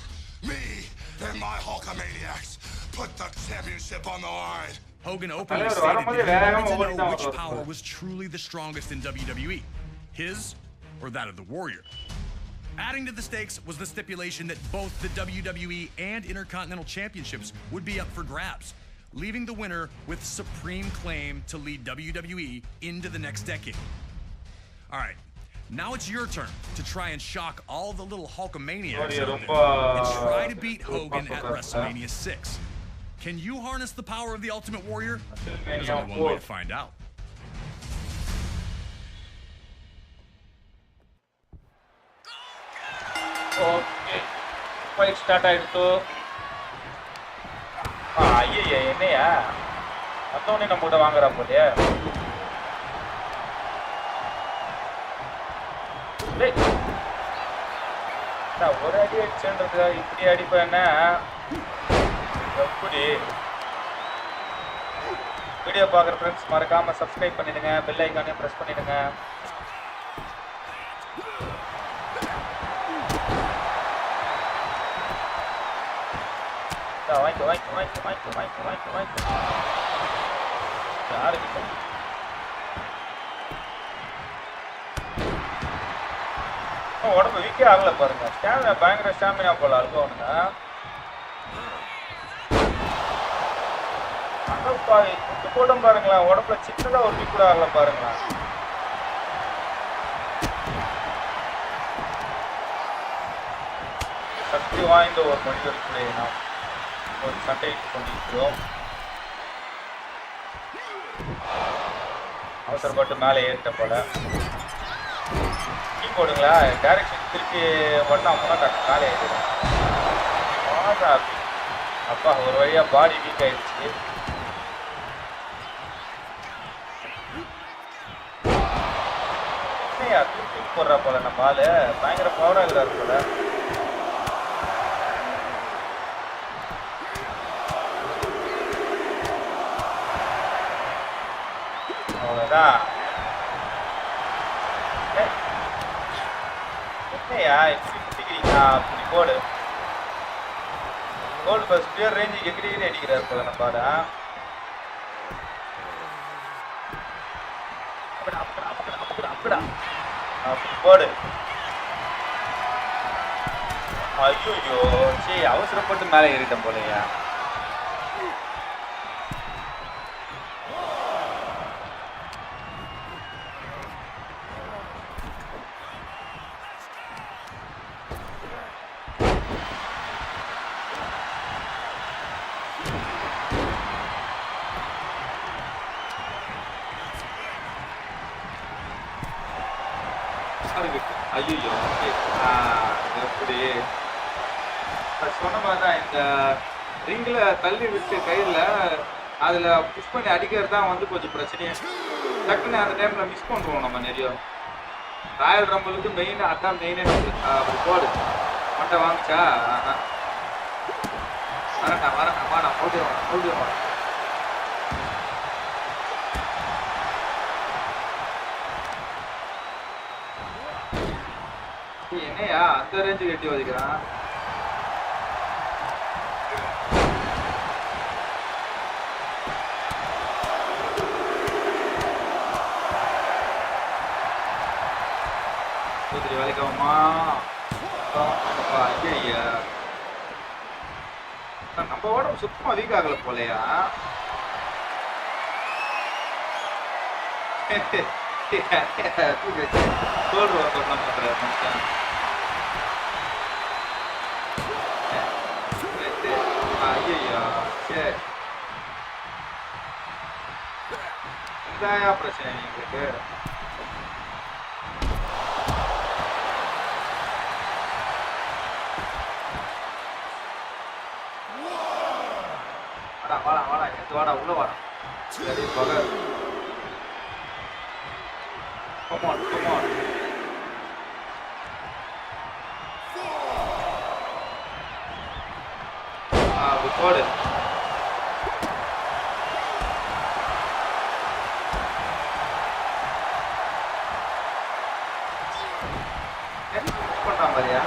me and my Hulkamaniacs put the championship on the line.
Hogan openly stated that he wanted to know which power was truly the strongest in WWE, his or that of the Warrior. Adding to the stakes was the stipulation that both the WWE and Intercontinental Championships would be up for grabs, leaving the winner with supreme claim to lead WWE into the next decade. All right, now it's your turn to try and shock all the little Hulkamaniacs out there and try to beat Hogan at WrestleMania 6. Can you harness the power of the Ultimate Warrior? There's only one way to find out.
Okay, fight start ಆಯ್ತು. ಅಯ್ಯಯ್ಯ என்னையா மத்தவனே நம்ம கூட வாங்குறா போலயே. ஒரு அடி அடிச்சுன்றது இப்படி அடிப்பேன்னா எப்படி? வீடியோ பார்க்குற ஃப்ரெண்ட்ஸ் மறக்காம சப்ஸ்கிரைப் பண்ணிடுங்க, பெல் ஐக்கானையும் ப்ரெஸ் பண்ணிடுங்க. வாங்கிக்கோ. யாருக்கு உடம்பு வீக்கே ஆகல பாருங்க. ஸ்டாமினா பயங்கர ஸ்டாமினா போல அல்பவனுங்க. அடப்பாவி குட்டு போட்டும் பாருங்களேன். உடம்புல சின்னதா ஒரு வீக் கூட ஆகல பாருங்களேன். சக்தி வாய்ந்த ஒரு மனிதருக்குடைய நாம் ஒரு சண்டைக்கு கொண்டிருக்கிறோம். அவசரப்பட்டு மேலே ஏறிட்ட போல. போடுங்களா டைரக்ஷன் திருப்பி பண்ணா மேலே ஏறிடும். அப்பா ஒரு வழியா பாடி வீக் ஆயிடுச்சு. என்னையா தூக்கி போடுறா போல நம்ம ஆளு பயங்கர பவரா இருக்கிறாரு போல. அவ்வளவுதான். என்னையா இப்படி குட்டிக்கிறீங்க? அப்படி போடு. கோல்டு பஸ் பியர் ரேஞ்சுக்கு எகிரி அடிக்கிறாரு போல நம்ம ஆளு. அப்படி போடு. ஐயோ சரி அவசரப்பட்டு மேலே ஏறிட்டேன் போலையா. ஐயோ எப்படி சொன்ன மாதிரி தான் இந்த ரிங்கில் தள்ளி விட்டு கையில் அதில் புஷ் பண்ணி அடிக்கிறது தான் வந்து கொஞ்சம் பிரச்சனையே. டக்குன்னு அந்த டைமில் மிஸ் பண்ணுறோம் நம்ம நிறைய. ராயல் ரம்பிளுக்கு மெயின் அதான் மெயினே அப்படி போடு. மண்டை வாங்கிச்சா வரட்டா வாடா மறுபடியும் என்னையா அந்த ரேஞ்சு கட்டி வச்சுக்கிறான் வேலைக்கு ஆகுமா ஐயா நம்ம உடம்பு சுத்தமா வீக் ஆகல போலையா சொல்றோம் பண்ற மனுஷன் ஐயா சரி இதாயா பிரச்சனை எங்களுக்கு வாடா எடுத்து வாடா உள்ள வாடா சரி பகல் come on record it பண்றான் பாரியா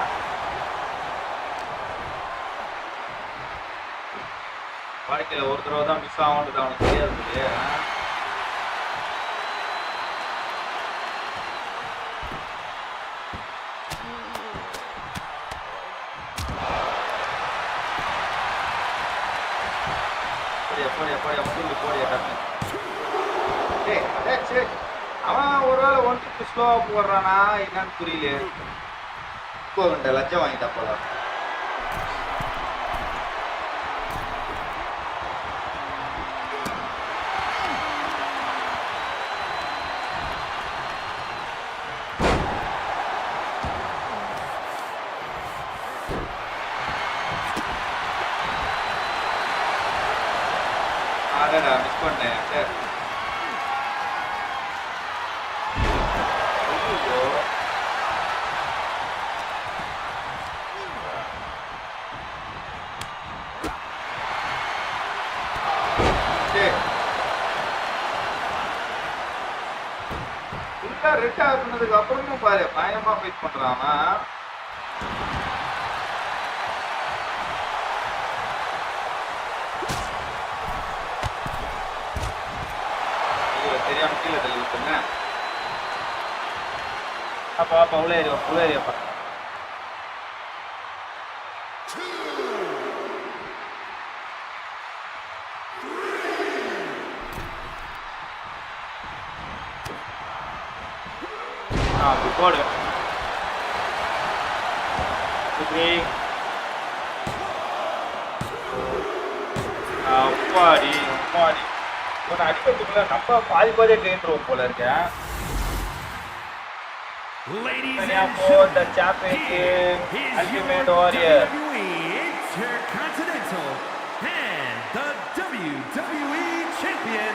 வாழ்க்கையில் ஒரு தடவை தான் மிஸ் ஆகுன்றது அவனுக்கு தெரியாது இல்லையா போடியா சரி அவன் ஒரு வேளை ஒன்றுக்கு ஸ்லோவா போடுறானா என்னன்னு புரியல இப்போ லட்சம் வாங்கிட்டா போல மிஸ் பண்ணேன் சரி ரெட்டா இருந்ததுக்கு அப்புறமும் பாரு பயங்கரமா ஃபைட் பண்றான் தெரியாம கீழே தள்ளி விட்டுங்க அப்பா உள்ள ஏறியப்பா போடு அப்பாடி அடிக்கிறதுக்குள்ள நம்ம பாதியே ட்ரெயின் ரோம் போல இருக்கேன் the champion ultimate warrior
intercontinental and the WWE champion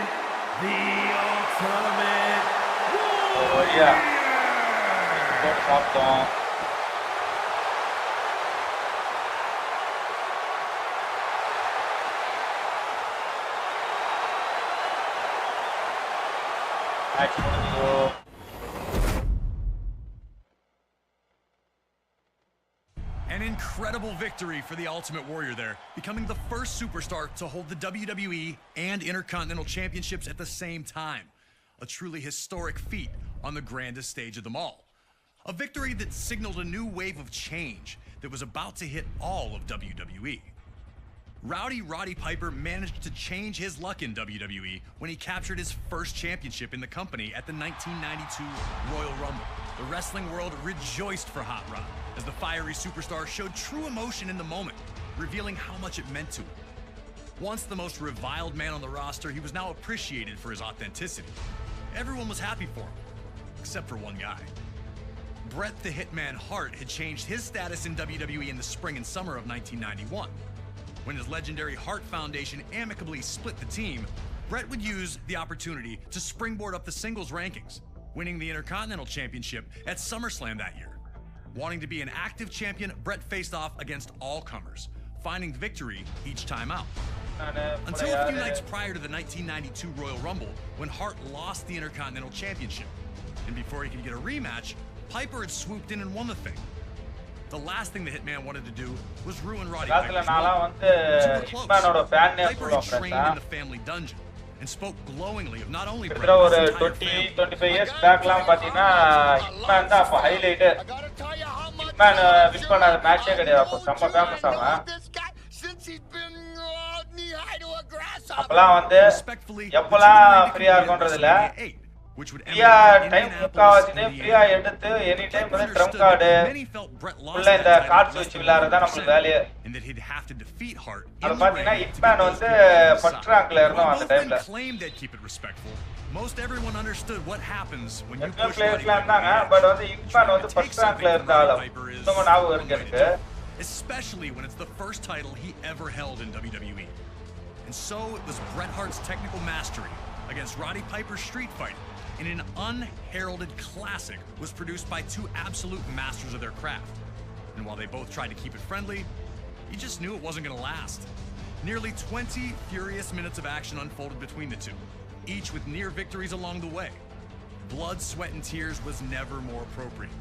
the ultimate
warrior சாப்பிட்டோம்
An incredible victory for the Ultimate Warrior there, becoming the first superstar to hold the WWE and Intercontinental Championships at the same time. A truly historic feat on the grandest stage of them all. A victory that signaled a new wave of change that was about to hit all of WWE. Roddy Piper managed to change his luck in WWE when he captured his first championship in the company at the 1992 Royal Rumble. The wrestling world rejoiced for Hot Rod as the fiery superstar showed true emotion in the moment, revealing how much it meant to him. Once the most reviled man on the roster, he was now appreciated for his authenticity. Everyone was happy for him, except for one guy. Bret the Hitman Hart had changed his status in WWE in the spring and summer of 1991. When his legendary Hart Foundation amicably split the team, Bret would use the opportunity to springboard up the singles rankings, winning the Intercontinental Championship at SummerSlam that year. Wanting to be an active champion, Bret faced off against all comers, finding victory each time out. Until a few nights prior to the 1992 Royal Rumble, when Hart lost the Intercontinental Championship. And before he could get a rematch, Piper had swooped in and won the thing. The last thing the Hitman wanted to do was ruin Roddy Piper's moment. Piper had trained in the family dungeon and spoke glowingly of not only Bret, but his entire family.
25 years backலாம் பாத்தீங்கன்னா Hitman தான் அப்ப highlight. Hitman win பண்ணாத மேட்சே கிடையாது. அப்ப செம்ம famous அவன். அப்பலாம் வந்து எப்பலாம் ஃப்ரீயா இருக்கும்ன்றது இல்ல. ஃப்ரீயா டைம் முக்காவாசினே ஃப்ரீயா எடுத்து எனி டைம் வந்து ட்ரம் கார்டு உள்ள இந்த கார்ட்ஸ் வச்சு விளையாடுறதா நமக்கு வேலையே. அது பாத்தீங்கன்னா ஹிட்மேன் வந்து ஃபர்ஸ்ட் ரேங்க்ல இருந்தான் அந்த டைம்ல.
Most everyone understood what happens when you
push Roddy Piper. But வந்து ஹிட்மேன் வந்து ஃபர்ஸ்ட் ரேங்க்ல இருந்தாலும் நம்ம ஞாபகம் இருக்கு எனக்கு.
Especially when it's the first title he ever held in WWE. And so it was Bret Hart's technical mastery against Roddy Piper's street fight in an unheralded classic was produced by two absolute masters of their craft. And while they both tried to keep it friendly, you just knew it wasn't going to last. Nearly 20 furious minutes of action unfolded between the two, each with near victories along the way. Blood, sweat, and tears was never more appropriate.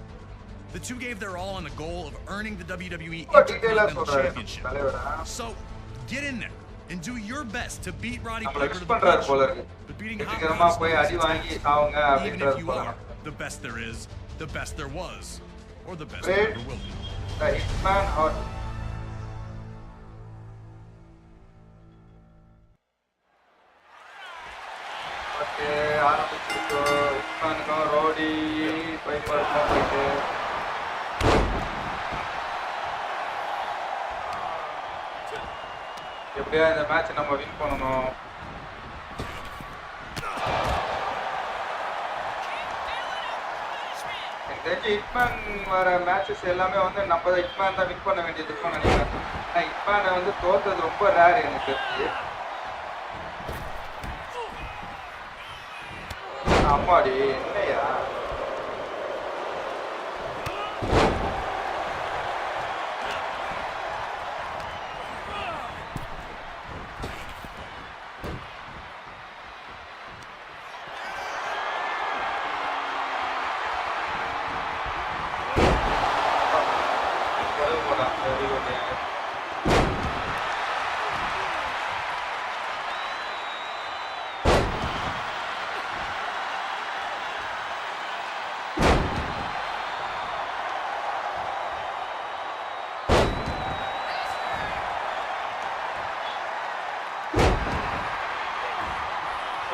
The two gave their all on the goal of earning the WWE Intercontinental Championship. So, get in there and do your best to beat Roddy Piper to the punch. But beating hot even if you are the best there is, the best there was, or the best there ever will be.
Okay, ஆரம்பிச்சிருக்கோ. ஹிட்மேனுக்கும் ரோடி பைப்பருக்கும் போயிட்டு எப்படியா இந்த match நம்ம win பண்ணணும். எனக்கு தெரிஞ்சு Hitman வர matches எல்லாமே வந்து நம்ம ஹிட்மேன் தான் வின் பண்ண வேண்டியது இருக்கும்னு நினைக்கிறேன். ஆனால் ஹிட்மேனை வந்து தோற்றது ரொம்ப ரேர் எனக்கு தெரிஞ்சு. அம்மாடி என்னையா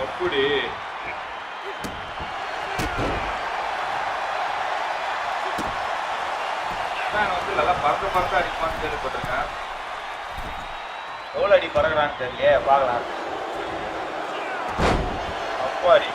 அப்படி நான் வந்து நல்லா பறந்து அடிப்பான்னு கேள்விப்பட்டிருக்கேன். எவ்வளோ அடி பறகுறான்னு தெரியலையே, பார்க்கலாம். அப்பாடி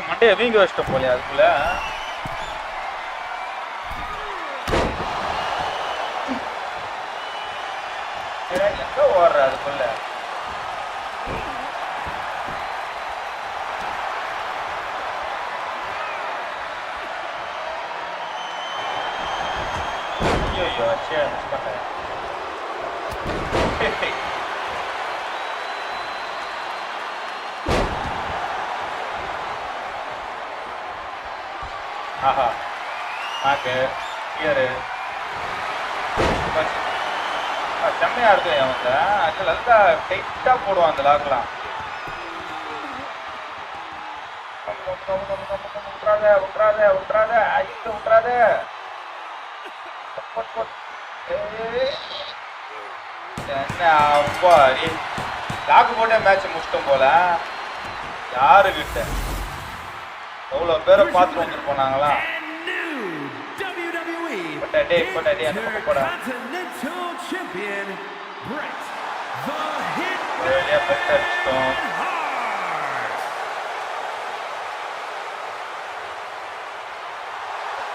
மண்டே வீங்க வச்சிட்டோம் போல அதுக்குள்ள. எங்க ஓடுற அதுக்குள்ள ஐயோ சே மிஸ் பண்ணேன் ஆஹா நாக்கு கியரு செம்மையா இருக்கு அவங்க ஆக்சுவல் நல்லா டைட்டா போடுவான் அந்த லாக்லாம் விட்றாத விட்றாத விட்றாத ஐயோ விட்றாத என்ன அப்பா லாக்கு போட்டே மேட்ச் முடிச்சிட்டோம் போல யாரு கிட்ட எவ்வளவு பேரை பார்த்துட்டு வந்துட்டு போனாங்களா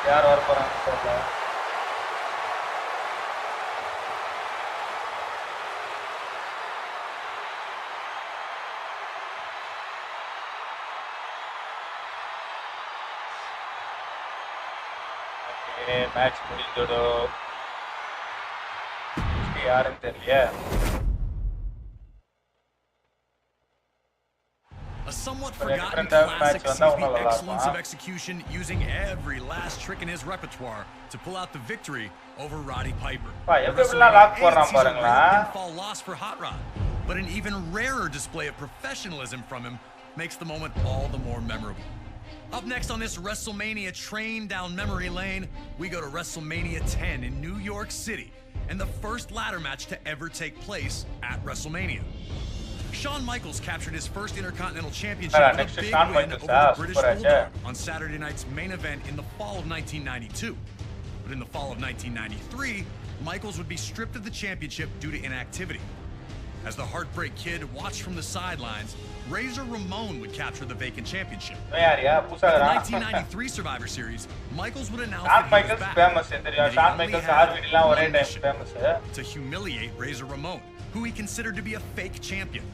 யார் வர போறாங்க தெரியல மேட்ச் முடிஞ்சோம் யாருன்னு தெரியல
A somewhat forgotten classic sees the excellence of execution, using every last trick in his repertoire to pull out the victory over Roddy Piper. Pinfall loss for Hot Rod, but an even rarer display of professionalism from him makes the moment all the more memorable. Up next on this WrestleMania train down memory lane, we go to WrestleMania 10 in New York City, and the first ladder match to ever take place at WrestleMania. Shawn Michaels captured his first Intercontinental Championship with a big win over the British Bulldog on Saturday night's main event in the fall of 1992. But in the fall of 1993, Michaels would be stripped of the championship due to inactivity. As the Heartbreak Kid watched from the sidelines, Razor Ramon would capture the vacant championship. At the 1993 Survivor Series, Michaels would announce that he was back, to humiliate Razor Ramon, who he considered to be a fake champion.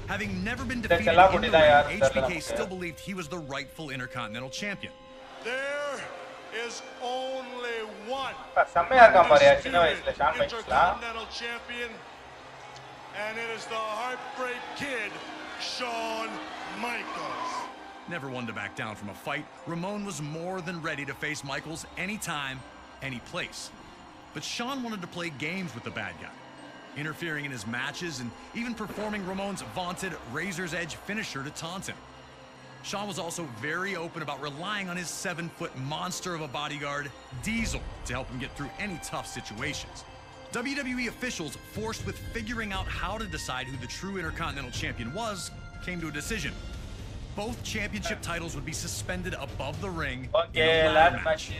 Having never been defeated in the ring, HBK still believed he was the rightful Intercontinental Champion.
There is only one
Intercontinental
Champion, and it is the Heartbreak Kid, Shawn Michaels.
Never one to back down from a fight, Ramon was more than ready to face Michaels anytime, any place. But Shawn wanted to play games with the bad guy, interfering in his matches and even performing Ramon's vaunted Razor's Edge finisher to taunt him. Shawn was also very open about relying on his 7-foot monster of a bodyguard, Diesel, to help him get through any tough situations. WWE officials, forced with figuring out how to decide who the true Intercontinental Champion was, came to a decision. Both championship titles would be suspended above the ring in a ladder match.